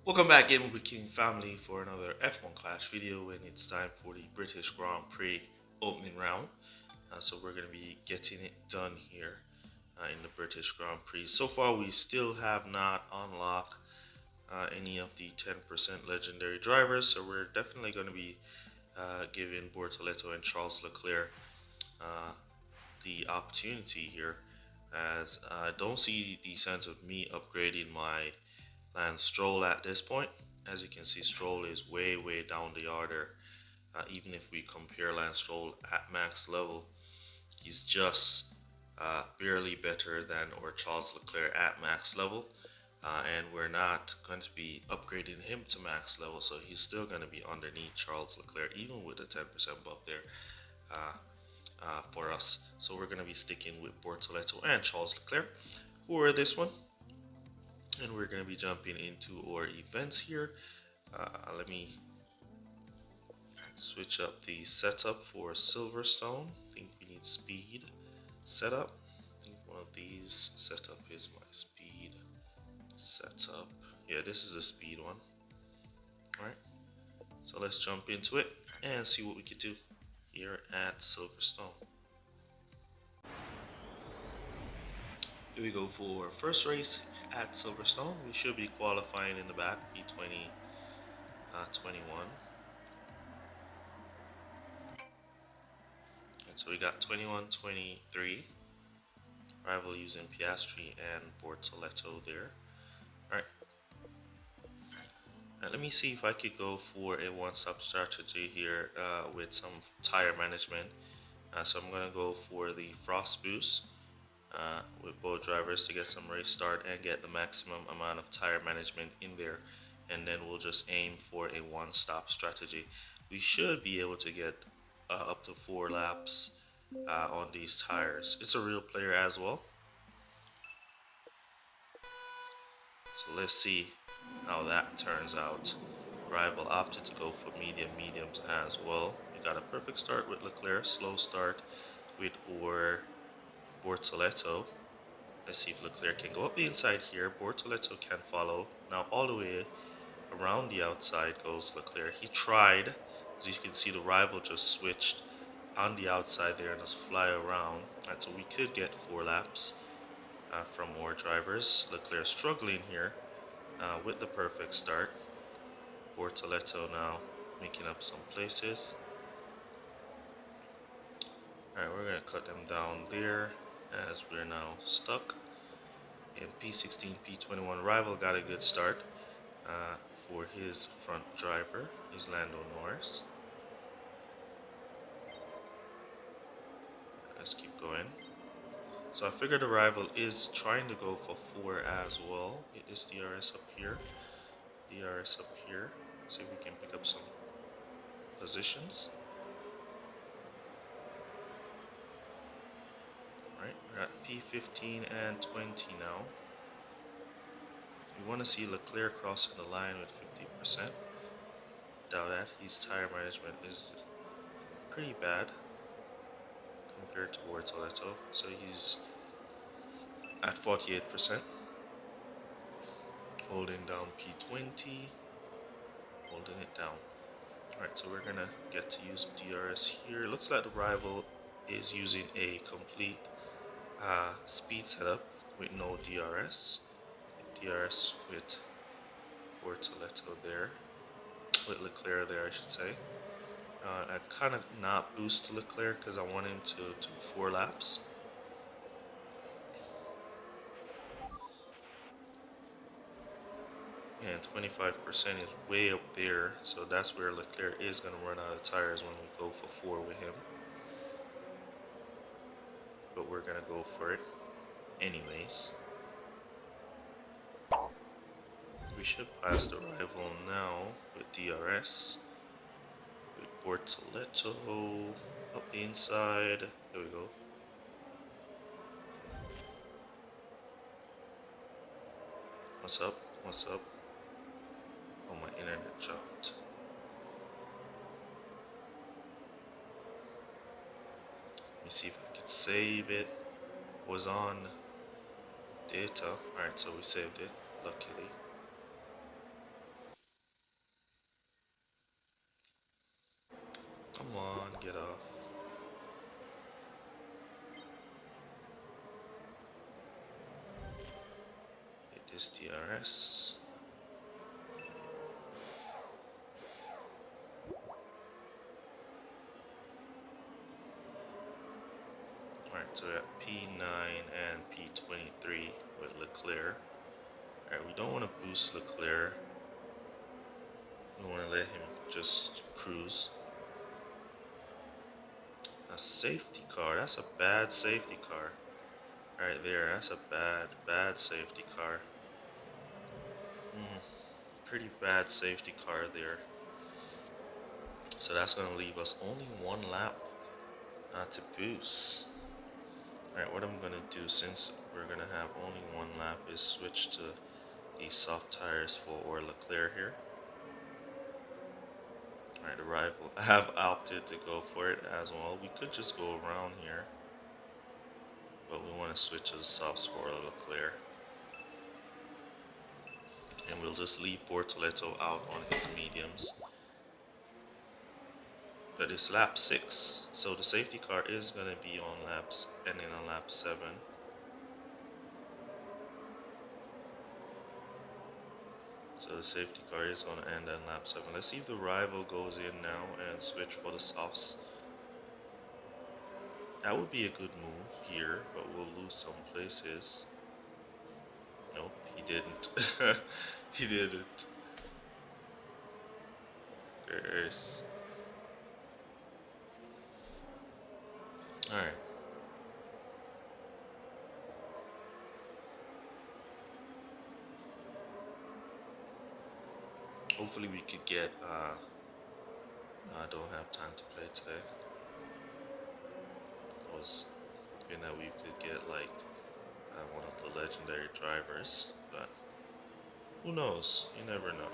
Welcome back in with King Family for another F1 Clash video, and it's time for the British Grand Prix opening round. So we're going to be getting it done here in the British Grand Prix. So far we still have not unlocked any of the 10% legendary drivers, so we're definitely going to be giving Bortoleto and Charles Leclerc uh, the opportunity here, as I don't see the sense of me upgrading my Lance Stroll at this point. As you can see, Stroll is way down the order. Even if we compare Lance Stroll at max level, he's just barely better than or Charles Leclerc at max level. And we're not going to be upgrading him to max level, so he's still going to be underneath Charles Leclerc, even with a 10% buff there for us. So we're going to be sticking with Bortoleto and Charles Leclerc for this one. And we're going to be jumping into our events here. Let me switch up the setup for Silverstone. I think we need speed setup. I think one of these setup is my speed setup. Yeah, this is the speed one. Alright, so let's jump into it and see what we can do here at Silverstone. Here we go for first race at Silverstone. We should be qualifying in the back, P20 21. And so we got 21, 23. Rival using Piastri and Bortoleto there. Alright. Now let me see if I could go for a one-stop strategy here with some tire management. So I'm going to go for the Frost Boost with both drivers to get some race start and get the maximum amount of tire management in there. And then we'll just aim for a one-stop strategy. We should be able to get up to 4 laps on these tires. It's a real player as well. So let's see how that turns out. Rival opted to go for mediums as well. We got a perfect start with Leclerc, slow start with Bortoleto. Let's see if Leclerc can go up the inside here. Bortoleto can follow. Now all the way around the outside goes Leclerc. He tried. As you can see, the rival just switched on the outside there and just fly around. Right, so we could get 4 laps from more drivers. Leclerc struggling here with the perfect start. Bortoleto now making up some places. Alright, we're going to cut them down there as we're now stuck in P16, P21. Rival got a good start for his front driver, is Lando Norris. Let's keep going. So I figured the rival is trying to go for 4 as well. It is DRS up here. DRS up here. See if we can pick up some positions. Alright, we're at P15 and 20 now. We want to see Leclerc crossing the line with 50%. Doubt that. His tire management is pretty bad compared to Bortoleto. So he's at 48%. Holding down P20. Holding it down. Alright, so we're going to get to use DRS here. Looks like the rival is using a complete speed setup with no DRS. DRS with Bortoleto there. With Leclerc there, I should say. I kind of not boost Leclerc because I want him to do 4 laps. And 25% is way up there, so that's where Leclerc is going to run out of tires when we go for 4 with him. But we're going to go for it anyways. We should pass the rival now with DRS. With Bortoleto up the inside. There we go. What's up? What's up? Oh, my internet jumped. Let me see if I could save it. Was on data. Alright, so we saved it, luckily. this DRS. Alright, so we're at P9 and P23 with Leclerc. Alright, we don't want to boost Leclerc. We want to let him just cruise. A safety car. That's a bad safety car. Right there. That's a bad safety car. Pretty bad safety car there. So that's going to leave us only one lap to boost. Alright, what I'm going to do, since we're going to have only one lap, is switch to the soft tires for Leclerc here. Alright, the rival have opted to go for it as well. We could just go around here, but we want to switch to the softs for Leclerc. And we'll just leave Bortoleto out on his mediums. But it's lap 6, so the safety car is going to be on laps ending on lap 7. So the safety car is going to end on lap 7. Let's see if the rival goes in now and switch for the softs. That would be a good move here, but we'll lose some places. Nope, he didn't. He didn't. There's... Alright. Hopefully we could get, I don't have time to play today. I was hoping that we could get like one of the legendary drivers, but who knows? You never know.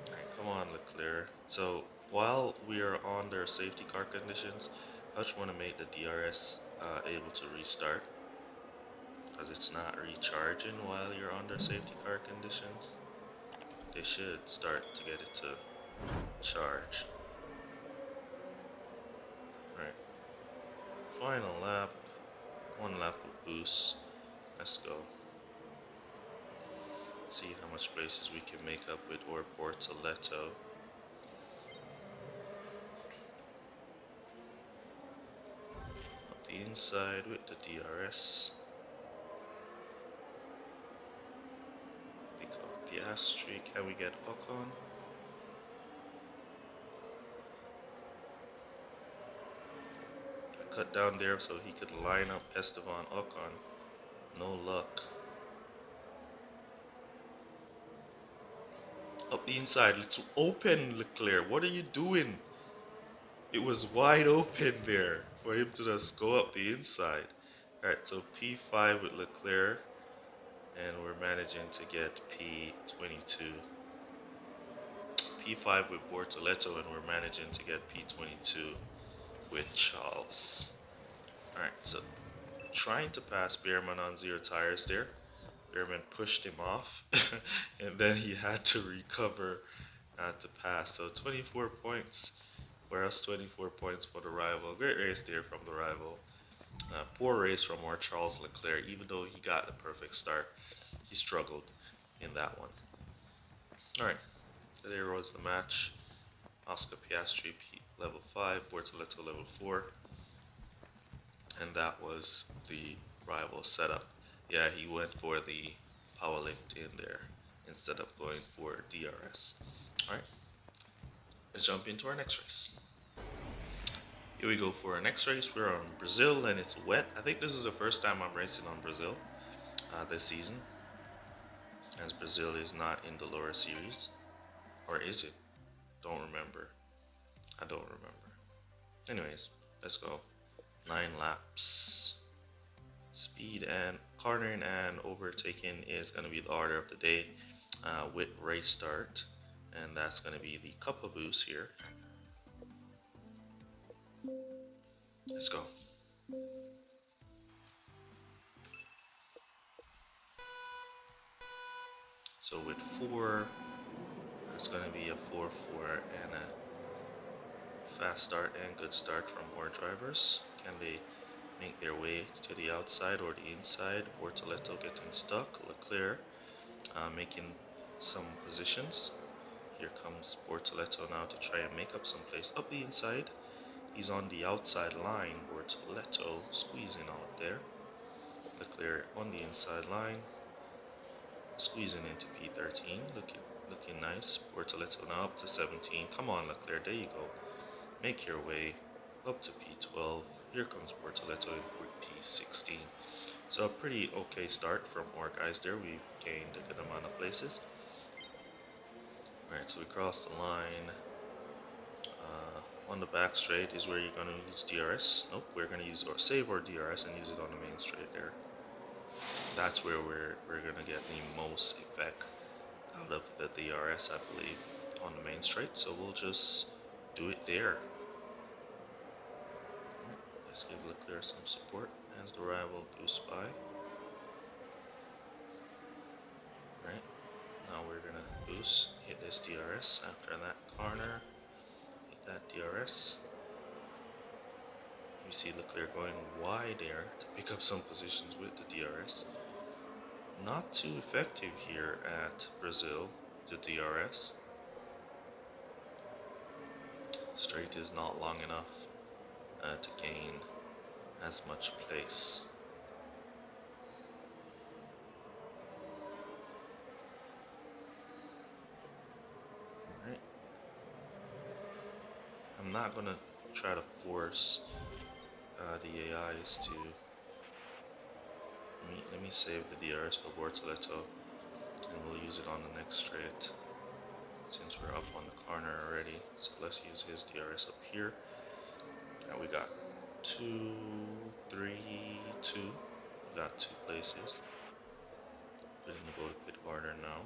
Alright, come on Leclerc. So while we are on their safety car conditions, I just want to make the DRS able to restart, because it's not recharging while you're under safety car conditions. They should start to get it to charge. Right. Final lap. One lap of boost. Let's go. See how much places we can make up with Bortoleto. Up the inside with the DRS. Piastri, can we get Ocon? I cut down there so he could line up Esteban Ocon. No luck. Up the inside, let's open Leclerc. What are you doing? It was wide open there for him to just go up the inside. Alright, so P5 with Leclerc. And we're managing to get P22. P5 with Bortoleto, and we're managing to get P22 with Charles. Alright, so trying to pass Beerman on 0 tires there. Beerman pushed him off, and then he had to recover to pass. So 24 points for us, 24 points for the rival. Great race there from the rival. Poor race from our Charles Leclerc. Even though he got a perfect start, he struggled in that one. Alright, so there was the match. Oscar Piastri level 5, Bortoleto level 4. And that was the rival setup. Yeah, he went for the power lift in there instead of going for DRS. Alright, let's jump into our next race. Here we go for our next race. We're on Brazil and it's wet. I think this is the first time I'm racing on Brazil this season, as Brazil is not in the lower series. Or is it? Don't remember. I don't remember. Anyways, let's go. 9 laps. Speed and cornering and overtaking is going to be the order of the day with race start. And that's going to be the couple boost here. Let's go. So with 4, that's going to be a 4-4 and a fast start and good start from more drivers. Can they make their way to the outside or the inside. Bortoleto getting stuck. Leclerc making some positions. Here comes Bortoleto now to try and make up some place up the inside. He's on the outside line. Bortoleto squeezing out there. Leclerc on the inside line, squeezing into P13. Looking nice. Bortoleto now up to 17. Come on, Leclerc. There you go. Make your way up to P12. Here comes Bortoleto in P16. So a pretty okay start from our guys there. We've gained a good amount of places. Alright, so we crossed the line. On the back straight is where you're going to use DRS. Nope, we're going to use or save our DRS and use it on the main straight there. That's where we're going to get the most effect out of the DRS, I believe, on the main straight. So we'll just do it there. Let's give Leclerc some support as the rival boosts by. Right, now we're going to boost, hit this DRS after that corner. That DRS. You see Leclerc going wide there to pick up some positions with the DRS. Not too effective here at Brazil, the DRS. Straight is not long enough to gain as much place. I'm not going to try to force the AIs to... Let me save the DRS for Bortoleto and we'll use it on the next straight since we're up on the corner already. So let's use his DRS up here. Now we got 2, 3, 2. We got 2 places. We're going to go to pit order now.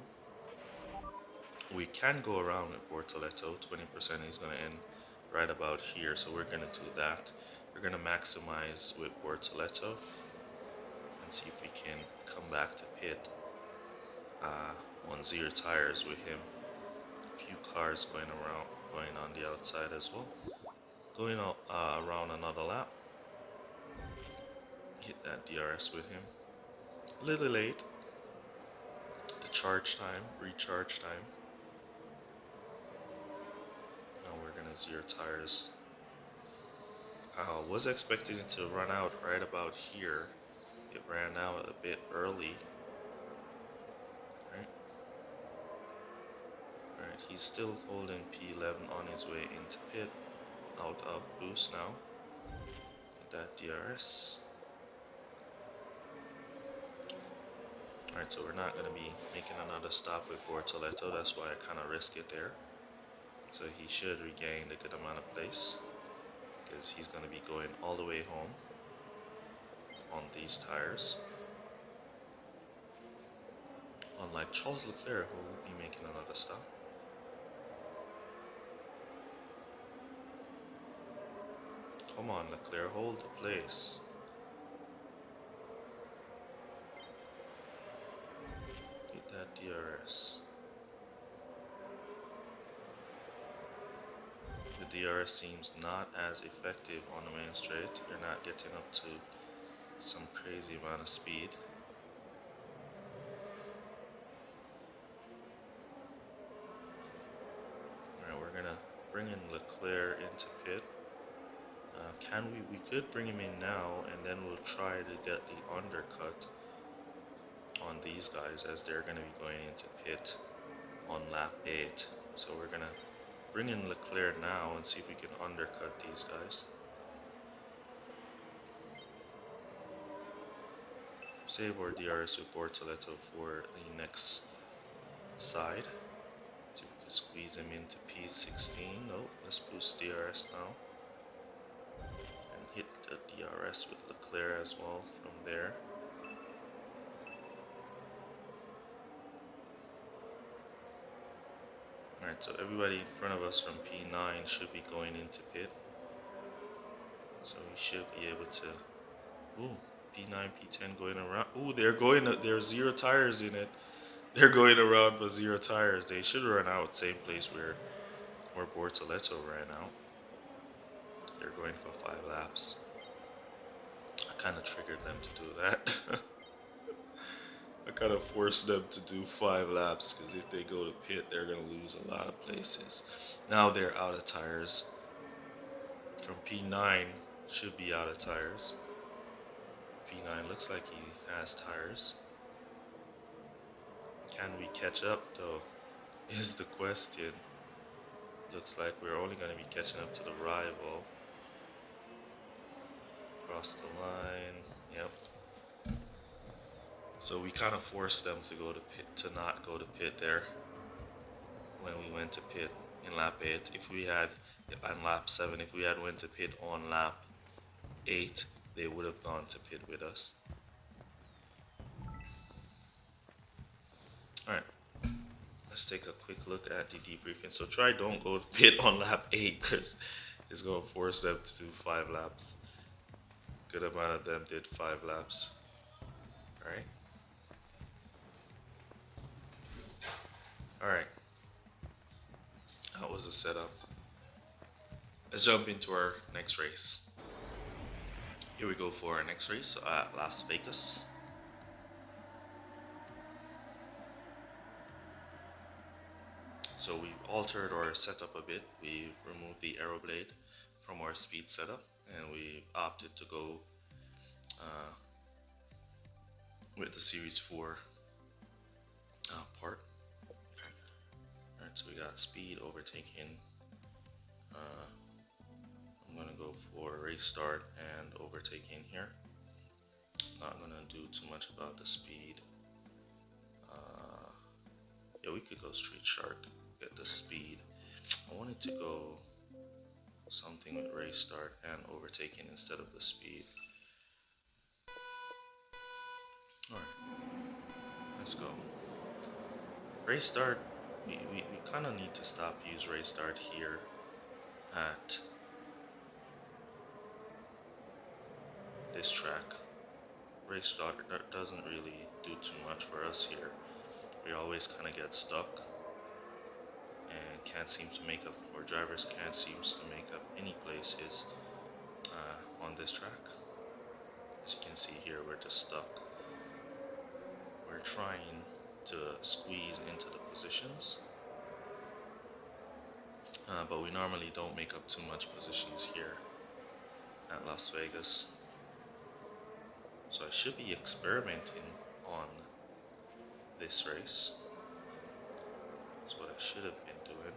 We can go around with Bortoleto. 20% is going to end right about here, so we're going to do that. We're going to maximize with Bortoleto and see if we can come back to pit on 0 tires with him. A few cars going on the outside as well. Going around another lap. Hit that DRS with him. A little late. The charge time, recharge time. We're gonna 0 tires. Was expecting it to run out right about here. It ran out a bit early. Alright, he's still holding P11 on his way into pit. Out of boost now. That DRS. Alright, so we're not gonna be making another stop with Bortoleto. That's why I kind of risk it there. So he should regain a good amount of place because he's going to be going all the way home on these tires. Unlike Charles Leclerc, who will be making another stop. Come on, Leclerc, hold the place. Get that DRS. The DRS seems not as effective on the main straight. You're not getting up to some crazy amount of speed. Alright, we're gonna bring in Leclerc into pit. We could bring him in now and then we'll try to get the undercut on these guys as they're gonna be going into pit on lap 8. So we're gonna bring in Leclerc now and see if we can undercut these guys. Save our DRS with Bortoleto for the next side. See if we can squeeze him into P16. No, let's boost DRS now. And hit the DRS with Leclerc as well from there. Alright, so everybody in front of us from P9 should be going into pit. So we should be able to... Ooh, P9, P10 going around. Ooh, there's 0 tires in it. They're going around for 0 tires. They should run out same place where Bortoleto ran out. They're going for 5 laps. kind of triggered them to do that. I kind of forced them to do 5 laps because if they go to pit, they're going to lose a lot of places. Now they're out of tires. From P9 should be out of tires. P9 looks like he has tires. Can we catch up though? Is the question. Looks like we're only going to be catching up to the rival. Cross the line. Yep. So we kind of forced them to go to pit, to not go to pit there when we went to pit in lap 8. If we had on lap 7, if we had went to pit on lap 8, they would have gone to pit with us. All right, let's take a quick look at the debriefing. So try don't go to pit on lap 8 because it's going to force them to do 5 laps. Good amount of them did 5 laps. All right. Alright, that was the setup. Let's jump into our next race. Here we go for our next race at Las Vegas. So we've altered our setup a bit. We've removed the aero blade from our speed setup and we've opted to go with the Series 4 part. So we got speed, overtaking. I'm gonna go for race start and overtaking here. Not gonna do too much about the speed. Yeah, we could go street shark, get the speed. I wanted to go something with race start and overtaking instead of the speed. Alright, let's go. Race start. We kind of need to stop use race start here at this track. Race start doesn't really do too much for us here. We always kind of get stuck and can't seem to make up, or drivers can't seem to make up any places on this track. As you can see here, we're just stuck. We're trying to squeeze into the positions, but we normally don't make up too much positions here at Las Vegas. So I should be experimenting on this race. That's what I should have been doing.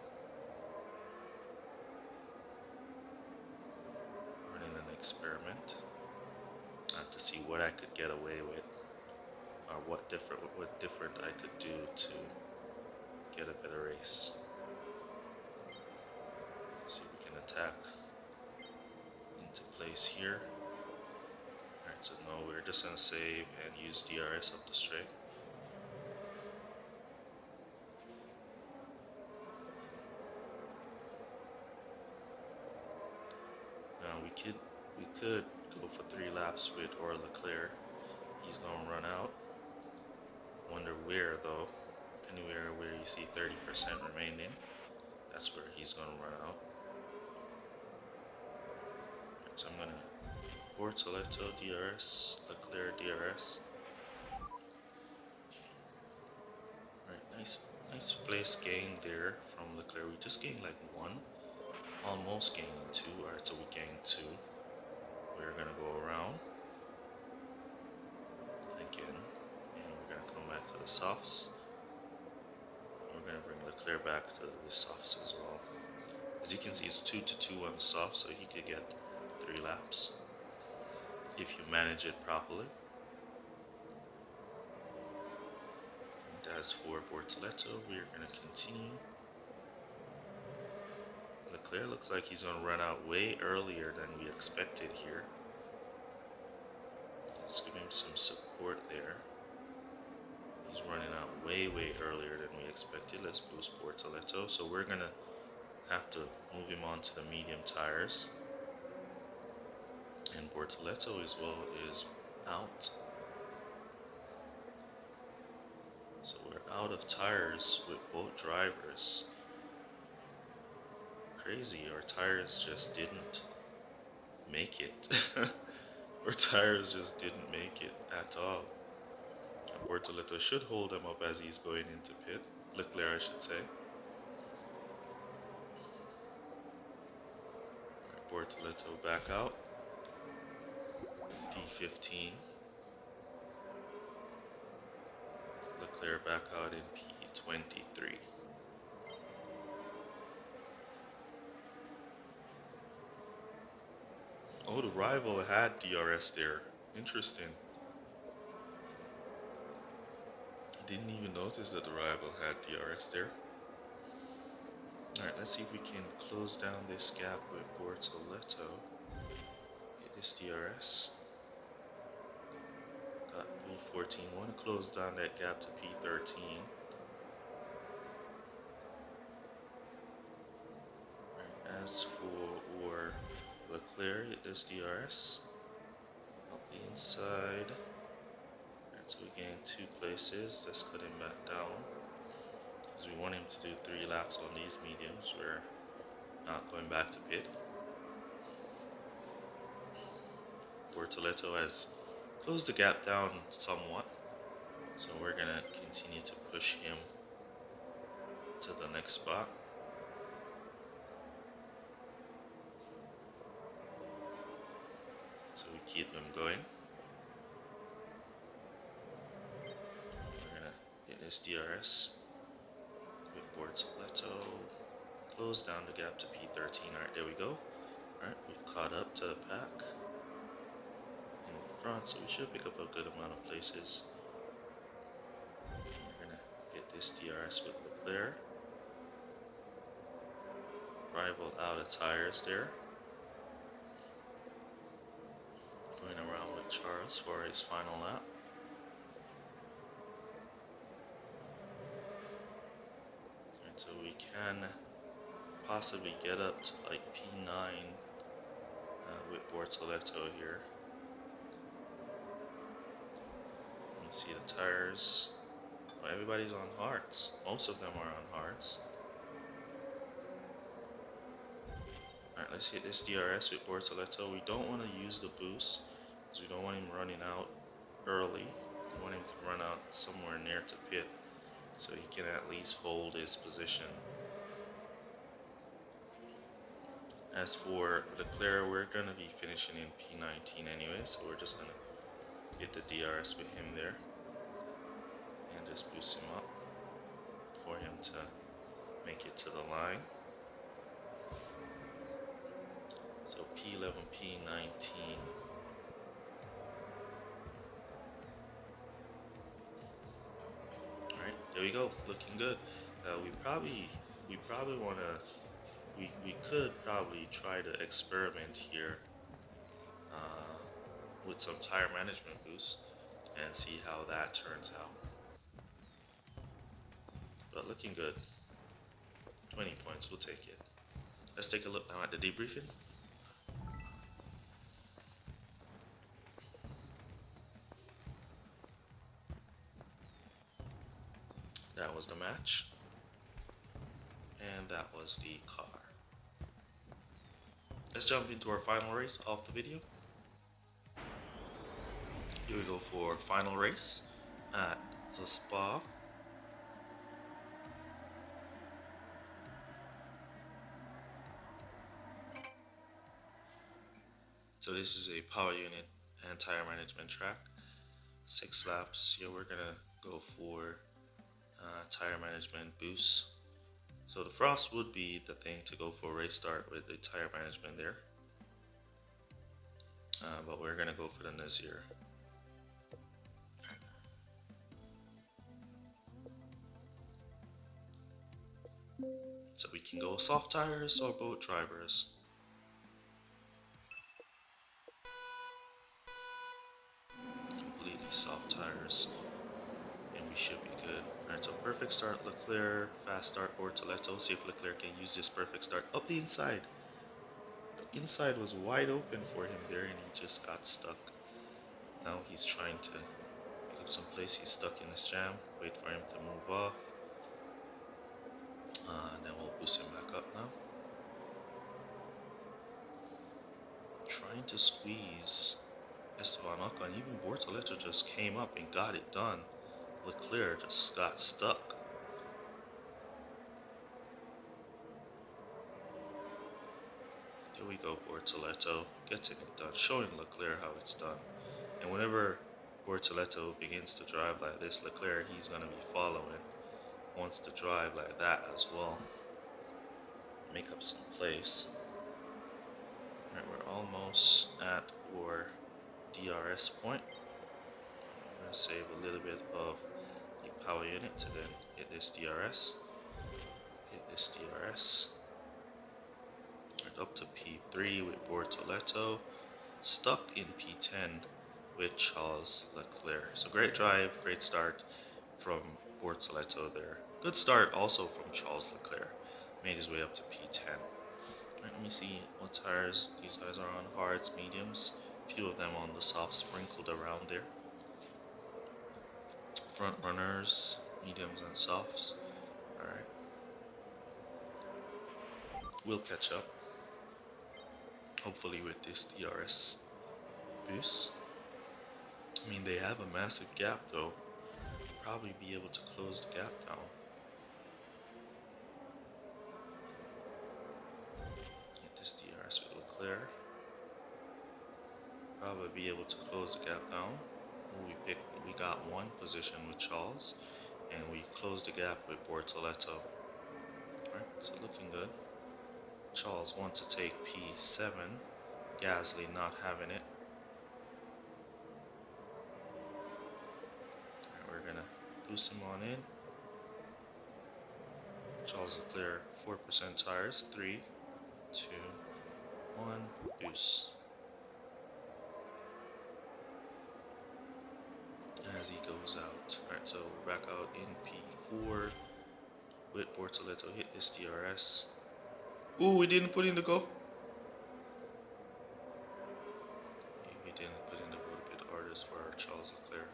Running an experiment to see what I could get away with. Or what different I could do to get a better race. See if we can attack into place here. Alright, so no, we're just gonna save and use DRS up the straight. Now we could go for 3 laps with or Leclerc. He's gonna run out. Wonder where though. Anywhere where you see 30% remaining, that's where he's gonna run out. Right, so I'm gonna Bortoleto DRS, Leclerc DRS. Right, nice place gained there from Leclerc. We just gained like 1, almost gaining 2. Alright, so we gained 2. We're gonna go around again. Come back to the softs. We're going to bring Leclerc back to the softs as well. As you can see, it's 2-2 on the softs, so he could get 3 laps if you manage it properly. And as for Bortoleto, we're going to continue. Leclerc looks like he's going to run out way earlier than we expected here. Let's give him some support there. He's running out way earlier than we expected. Let's boost Bortoleto. So we're gonna have to move him onto the medium tires. And Bortoleto as well is out. So we're out of tires with both drivers. Crazy, our tires just didn't make it. Our tires just didn't make it at all. Bortoleto should hold him up as he's going into pit. Leclerc, I should say. Bortoleto back out. P15. Leclerc back out in P23. Oh, the rival had DRS there. Interesting. Didn't even notice that the rival had DRS there. Alright, let's see if we can close down this gap with Bortoleto. Get this DRS. Got P14. Want to close down that gap to P13. Right, as for Leclerc, get this DRS. Up the inside. Alright, so we gain 2 places. Let's cut him back down. Because we want him to do 3 laps on these mediums. We're not going back to pit. Bortoleto has closed the gap down somewhat. So we're going to continue to push him to the next spot. So we keep them going. We're going to get this DRS. Bortoleto, close down the gap to P13. Alright, there we go. Alright, we've caught up to the pack in front, so we should pick up a good amount of places. We're gonna get this DRS with Leclerc. Rival out of tires there. Going around with Charles for his final lap. So we can possibly get up to like P9 with Bortoleto here. You see the tires. Well, everybody's on hards. Most of them are on hards. Alright, let's hit this DRS with Bortoleto. We don't want to use the boost because we don't want him running out early. We want him to run out somewhere near to pit, so he can at least hold his position. As for Leclerc, we're going to be finishing in P19 anyway, so we're just going to get the DRS with him there and just boost him up for him to make it to the line. So P11, P19. There we go, looking good. We probably want to, we could probably try to experiment here with some tire management boosts and see how that turns out. But looking good. 20 points, we'll take it. Let's take a look now at the debriefing. That was the match, and that was the car. Let's jump into our final race off the video. Here we go for final race at the Spa. So this is a power unit and tire management track. 6 laps. Here we're gonna go for tire management boost. So the frost would be the thing to go for race start with the tire management there, but we're gonna go for the Nazir. So we can go soft tires or boat drivers. Completely soft tires, and we should be good. Alright, so perfect start Leclerc, fast start Bortoleto. See if Leclerc can use this perfect start up the inside. The inside was wide open for him there, and he just got stuck. Now he's trying to pick up some place. He's stuck in his jam. Wait for him to move off. And then we'll boost him back up now. Trying to squeeze Esteban Ocon, even Bortoleto just came up and got it done. Leclerc just got stuck. There we go, Bortoleto getting it done, showing Leclerc how it's done. And whenever Bortoleto begins to drive like this, Leclerc, he's going to be following, wants to drive like that as well. Make up some place. Alright, we're almost at our DRS point. I'm going to save a little bit of the power unit to then hit this DRS. Hit this DRS. Right, up to P3 with Bortoleto. Stuck in P10 with Charles Leclerc. So great drive, great start from Bortoleto there. Good start also from Charles Leclerc. Made his way up to P10. Right, let me see what tires these guys are on. Hards, mediums. A few of them on the soft sprinkled around there. Front runners, mediums and softs. Alright. We'll catch up. Hopefully with this DRS boost. I mean, they have a massive gap though. Probably be able to close the gap down. Get this DRS with Leclerc. Probably be able to close the gap down. We got one position with Charles, and we closed the gap with Bortoleto. Alright, so looking good. Charles wants to take P7. Gasly not having it. Alright, we're gonna boost him on in. Charles Leclerc, 4% tires. 3, 2, 1, boost. As he goes out. Alright, so we're back out in P4 with Bortoleto. Hit this DRS. Ooh, we didn't put in the go. We didn't put in the go bit orders for Charles Leclerc.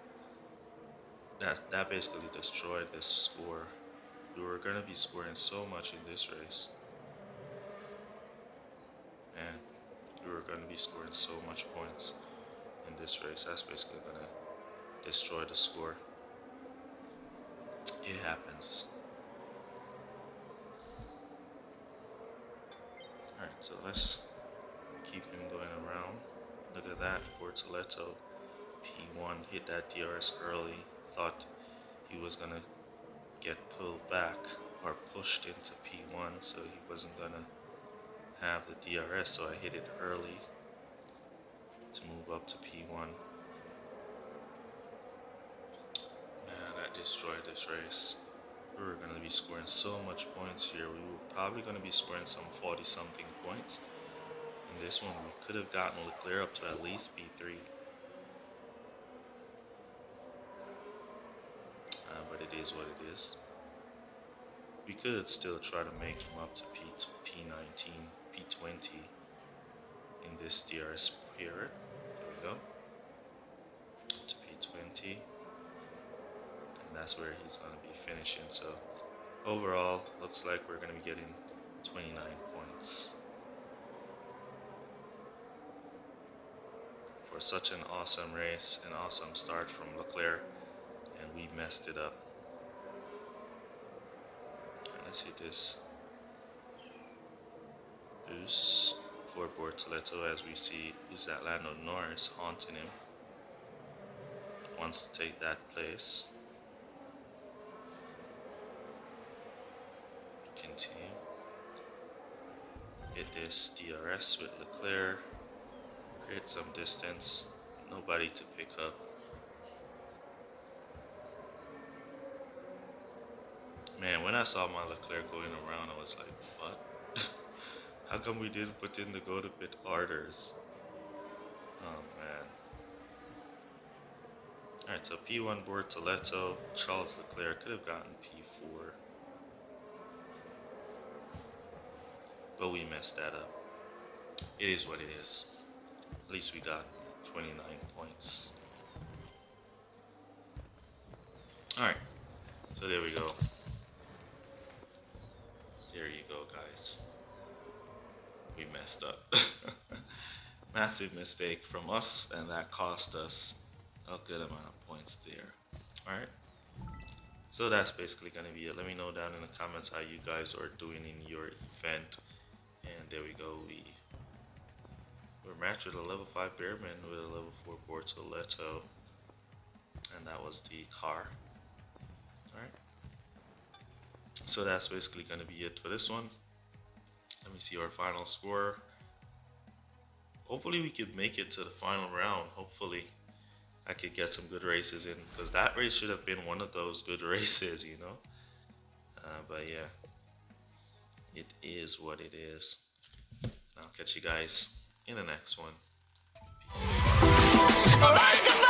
That basically destroyed this score. We were gonna be scoring so much in this race. And we were gonna be scoring so much points in this race. That's basically gonna destroy the score. It happens. Alright, so let's keep him going around. Look at that, Bortoleto, P1, hit that DRS early. Thought he was gonna get pulled back or pushed into P1, so he wasn't gonna have the DRS, so I hit it early to move up to P1. Man, that destroyed this race. We were going to be scoring so much points here. We were probably going to be scoring some 40 something points. In this one, we could have gotten Leclerc up to at least P3. But it is what it is. We could still try to make him up to P19, P20 in this DRS period. There we go. Up to P20. And that's where he's going to be finishing. So overall, looks like we're going to be getting 29 points. For such an awesome race, an awesome start from Leclerc, and we messed it up. And let's hit this boost for Bortoleto. As we see, is that Lando Norris haunting him. Wants to take that place. Continue. Hit this DRS with Leclerc. Create some distance. Nobody to pick up. Man, when I saw my Leclerc going around, I was like, what? How come we didn't put in the go to bit orders? Oh man. Alright, so P1 Bortoleto, Charles Leclerc could have gotten P4. But we messed that up. It is what it is. At least we got 29 points. Alright, so there we go. There you go, guys. We messed up. Massive mistake from us, and that cost us a good amount of points there. All right. So that's basically gonna be it. Let me know down in the comments how you guys are doing in your event. And there we go. We're matched with a level 5 Bearman with a level 4 Bortoletto. And that was the car. Alright. So that's basically gonna be it for this one. Let me see our final score. Hopefully we could make it to the final round. Hopefully I could get some good races in, because that race should have been one of those good races, you know. But yeah, it is what it is. I'll catch you guys in the next one. Peace.